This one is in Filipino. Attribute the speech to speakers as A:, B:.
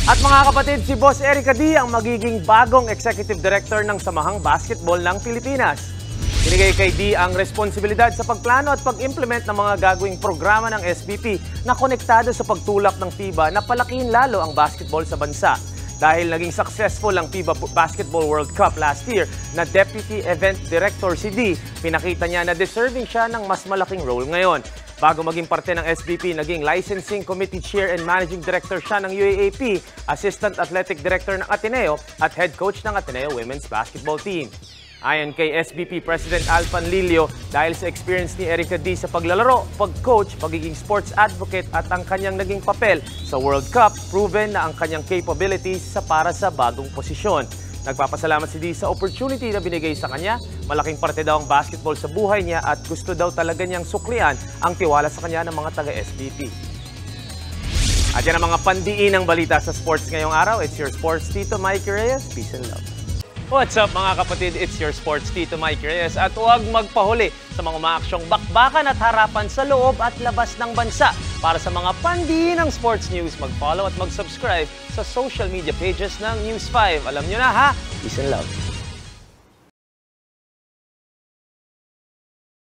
A: At mga kapatid, si Boss Erica D ang magiging bagong Executive Director ng Samahang Basketball ng Pilipinas. Binigay kay D ang responsibilidad sa pagplano at pag-implement ng mga gagawing programa ng SBP na konektado sa pagtulak ng FIBA na palakihin lalo ang basketball sa bansa. Dahil naging successful ang FIBA Basketball World Cup last year na Deputy Event Director si D, pinakita niya na deserving siya ng mas malaking role ngayon. Bago maging parte ng SBP, naging Licensing Committee Chair and Managing Director siya ng UAAP, Assistant Athletic Director ng Ateneo at Head Coach ng Ateneo Women's Basketball Team. Ayon kay SBP President Al Panlilio, dahil sa experience ni Erica D sa paglalaro, pag-coach, pagiging sports advocate at ang kanyang naging papel sa World Cup, proven na ang kanyang capabilities para sa bagong posisyon. Nagpapasalamat si D sa opportunity na binigay sa kanya. Malaking parte daw ang basketball sa buhay niya at gusto daw talaga niyang suklian ang tiwala sa kanya ng mga taga-SBP. At yan ang mga pandiin ng balita sa sports ngayong araw. It's your sports Tito Mike Reyes. Peace and love. What's up mga kapatid? It's your sports Tito Mike Reyes. At huwag magpahuli sa mga umaaksyong bakbakan at harapan sa loob at labas ng bansa. Para sa mga pandiin ng sports news, mag-follow at mag-subscribe sa social media pages ng News 5. Alam nyo na ha? Peace and love.